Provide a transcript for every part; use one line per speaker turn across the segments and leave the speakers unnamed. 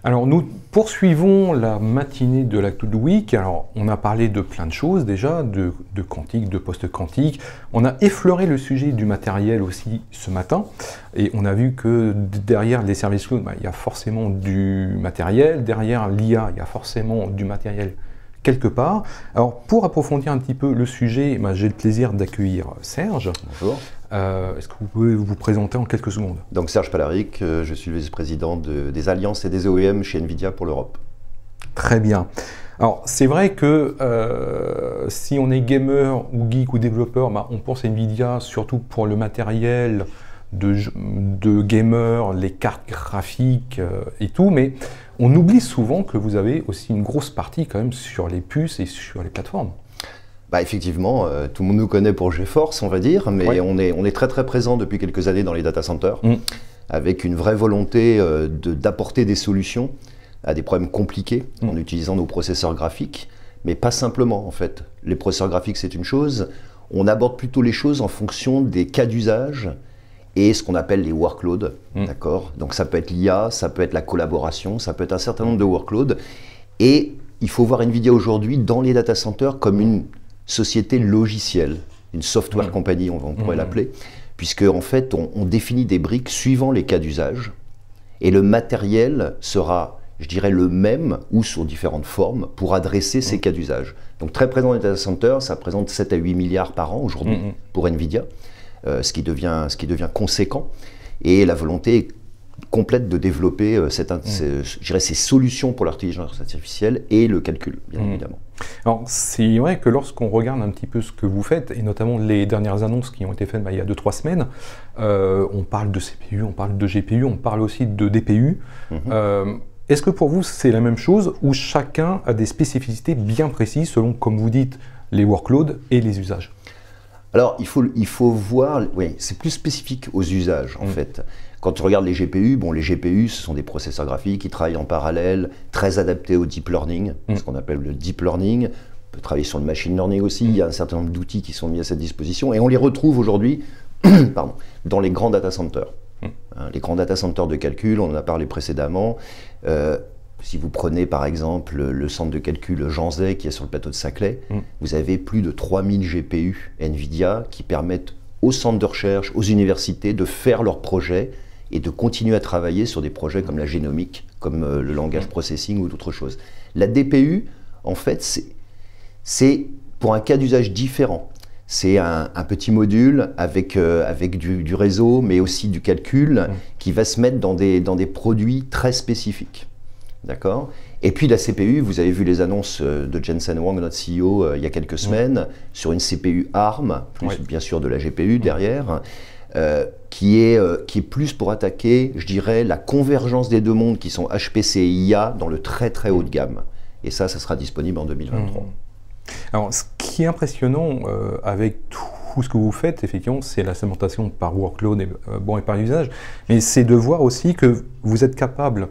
Alors nous poursuivons la matinée de la To-Do Week. Alors on a parlé de plein de choses déjà, de quantique, de post-quantique. On a effleuré le sujet du matériel aussi ce matin. Et on a vu que derrière les services cloud, il y a forcément du matériel. Derrière l'IA, il y a forcément du matériel quelque part. Alors pour approfondir un petit peu le sujet, j'ai le plaisir d'accueillir Serge.
Bonjour.
Est-ce que vous pouvez vous présenter en quelques secondes?
Donc Serge Palaric, je suis le vice-président des alliances et des OEM chez NVIDIA pour l'Europe.
Très bien. Alors c'est vrai que si on est gamer ou geek ou développeur, on pense à NVIDIA surtout pour le matériel de gamer, les cartes graphiques et tout, mais on oublie souvent que vous avez aussi une grosse partie quand même sur les puces et sur les plateformes.
Effectivement, tout le monde nous connaît pour GeForce, on va dire, mais
ouais.
on est très très présent depuis quelques années dans les data centers, avec une vraie volonté d'apporter des solutions à des problèmes compliqués en utilisant nos processeurs graphiques, mais pas simplement en fait. Les processeurs graphiques c'est une chose, on aborde plutôt les choses en fonction des cas d'usage et ce qu'on appelle les workloads, d'accord? Donc ça peut être l'IA, ça peut être la collaboration, ça peut être un certain nombre de workloads, et il faut voir NVIDIA aujourd'hui dans les data centers comme une société logicielle, une software company, on pourrait l'appeler, puisque en fait on définit des briques suivant les cas d'usage, et le matériel sera, je dirais, le même ou sur différentes formes pour adresser ces cas d'usage. Donc très présent dans les data centers, ça représente 7 à 8 milliards par an aujourd'hui pour NVIDIA, ce qui devient conséquent, et la volonté est complète de développer je dirais, ces solutions pour l'intelligence artificielle et le calcul, bien évidemment.
Alors c'est vrai que lorsqu'on regarde un petit peu ce que vous faites, et notamment les dernières annonces qui ont été faites il y a 2-3 semaines, on parle de CPU, on parle de GPU, on parle aussi de DPU. Est-ce que pour vous c'est la même chose ou chacun a des spécificités bien précises selon, comme vous dites, les workloads et les usages?
Alors il faut voir, oui, c'est plus spécifique aux usages en fait. Quand tu regardes les GPU, les GPU, ce sont des processeurs graphiques qui travaillent en parallèle, très adaptés au deep learning, ce qu'on appelle le deep learning. On peut travailler sur le machine learning aussi, il y a un certain nombre d'outils qui sont mis à cette disposition, et on les retrouve aujourd'hui dans les grands data centers. Les grands data centers de calcul, on en a parlé précédemment. Si vous prenez par exemple le centre de calcul Jean Zay qui est sur le plateau de Saclay, vous avez plus de 3000 GPU NVIDIA qui permettent aux centres de recherche, aux universités de faire leurs projets et de continuer à travailler sur des projets comme la génomique, comme le langage processing ou d'autres choses. La DPU, en fait, c'est pour un cas d'usage différent. C'est un petit module avec du réseau, mais aussi du calcul, qui va se mettre dans des produits très spécifiques. D'accord? Et puis la CPU, vous avez vu les annonces de Jensen Huang, notre CEO, il y a quelques semaines, sur une CPU ARM, plus bien sûr de la GPU derrière, qui est plus pour attaquer, je dirais, la convergence des deux mondes qui sont HPC et IA dans le très très haut de gamme. Et ça sera disponible en 2023.
Alors, ce qui est impressionnant avec tout ce que vous faites, effectivement, c'est la segmentation par workload et par usage, mais c'est de voir aussi que vous êtes capable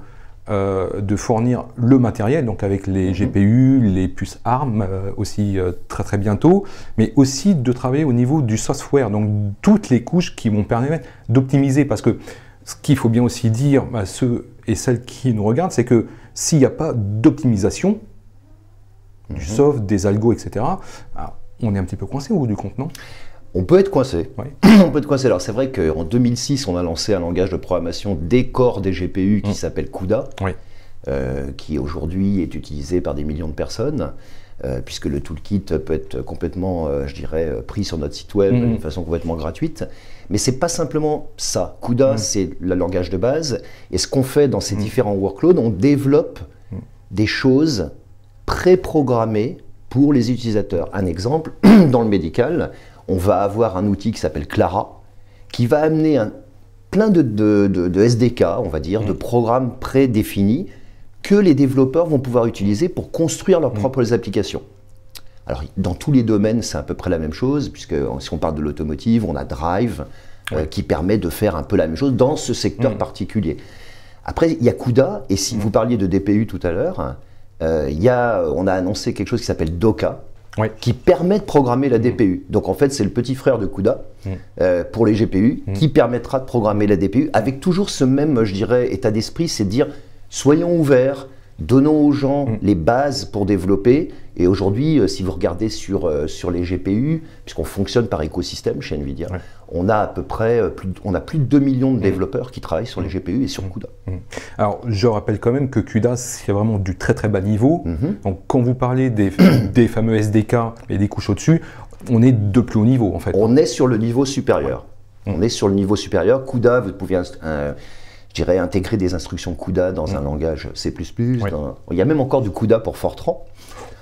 de fournir le matériel, donc avec les GPU, les puces ARM aussi très très bientôt, mais aussi de travailler au niveau du software, donc toutes les couches qui vont permettre d'optimiser, parce que ce qu'il faut bien aussi dire à ceux et celles qui nous regardent, c'est que s'il n'y a pas d'optimisation du soft, des algos, etc., on est un petit peu coincé au bout du compte, non?
On peut être coincé. On peut être coincé. Alors c'est vrai qu'en 2006, on a lancé un langage de programmation des corps des GPU qui s'appelle CUDA, qui aujourd'hui est utilisé par des millions de personnes, puisque le toolkit peut être complètement, je dirais, pris sur notre site web d'une façon complètement gratuite. Mais c'est pas simplement ça. CUDA, c'est le langage de base. Et ce qu'on fait dans ces différents workloads, on développe des choses préprogrammées pour les utilisateurs. Un exemple, dans le médical, on va avoir un outil qui s'appelle Clara, qui va amener plein de SDK, on va dire, de programmes prédéfinis que les développeurs vont pouvoir utiliser pour construire leurs propres applications. Alors, dans tous les domaines, c'est à peu près la même chose, puisque si on parle de l'automotive, on a Drive, qui permet de faire un peu la même chose dans ce secteur particulier. Après, il y a CUDA, et si vous parliez de DPU tout à l'heure, on a annoncé quelque chose qui s'appelle Doka, qui permet de programmer la DPU. Donc en fait, c'est le petit frère de CUDA pour les GPU qui permettra de programmer la DPU avec toujours ce même, je dirais, état d'esprit, c'est de dire Soyons ouverts, donnons aux gens les bases pour développer. Et aujourd'hui, si vous regardez sur les GPU, puisqu'on fonctionne par écosystème chez NVIDIA, on a à peu près plus de 2 millions de développeurs qui travaillent sur les GPU et sur CUDA.
Alors, je rappelle quand même que CUDA, c'est vraiment du très très bas niveau. Donc, quand vous parlez des fameux SDK et des couches au-dessus, on est de plus haut niveau en fait.
On est sur le niveau supérieur. On est sur le niveau supérieur. CUDA, vous pouvez je dirais intégrer des instructions CUDA dans un langage C++. Il y a même encore du CUDA pour Fortran.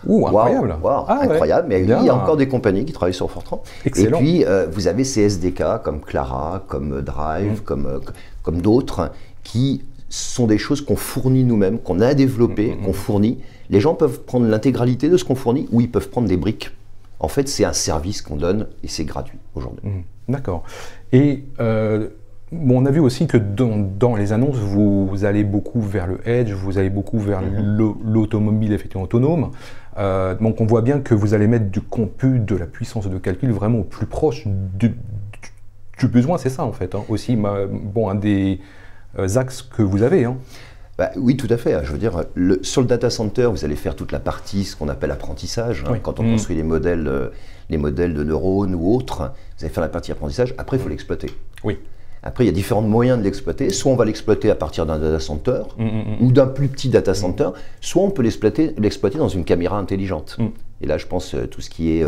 Incroyable.
Incroyable, mais il y a encore des compagnies qui travaillent sur Fortran.
Excellent.
Et puis, vous avez ces SDK comme Clara, comme Drive, comme d'autres, qui sont des choses qu'on fournit nous-mêmes, qu'on a développées, qu'on fournit. Les gens peuvent prendre l'intégralité de ce qu'on fournit ou ils peuvent prendre des briques. En fait, c'est un service qu'on donne et c'est gratuit aujourd'hui.
D'accord. Et on a vu aussi que dans les annonces, vous allez beaucoup vers le edge, vous allez beaucoup vers l'automobile effectivement autonome. Donc on voit bien que vous allez mettre du compute, de la puissance de calcul vraiment au plus proche du besoin, c'est ça en fait. Aussi, un des axes que vous avez.
Oui, tout à fait. Je veux dire, sur le data center, vous allez faire toute la partie, ce qu'on appelle apprentissage. Quand on construit les modèles de neurones ou autres, vous allez faire la partie apprentissage. Après, il faut l'exploiter.
Oui.
Après, il y a différents moyens de l'exploiter. Soit on va l'exploiter à partir d'un data center ou d'un plus petit data center, soit on peut l'exploiter dans une caméra intelligente. Et là, je pense tout ce qui est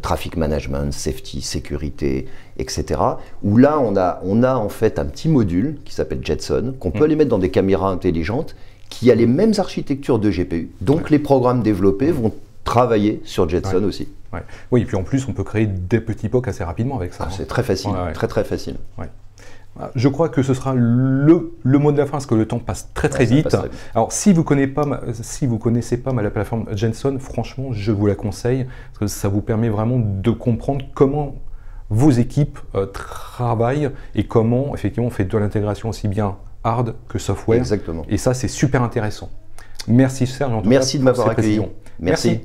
traffic management, safety, sécurité, etc. Où là, on a en fait un petit module qui s'appelle Jetson, qu'on peut aller mettre dans des caméras intelligentes, qui a les mêmes architectures de GPU. Donc, les programmes développés vont travailler sur Jetson aussi.
Oui, et puis en plus, on peut créer des petits POC assez rapidement avec ça.
C'est très facile, très facile.
Je crois que ce sera le mot de la fin, parce que le temps passe très vite. Alors, si vous ne connaissez pas la plateforme Jetson, franchement, je vous la conseille, parce que ça vous permet vraiment de comprendre comment vos équipes travaillent et comment, effectivement, on fait de l'intégration aussi bien hard que software.
Exactement.
Et ça, c'est super intéressant. Merci Serge, en tout
Merci
cas,
de m'avoir accueilli. Merci.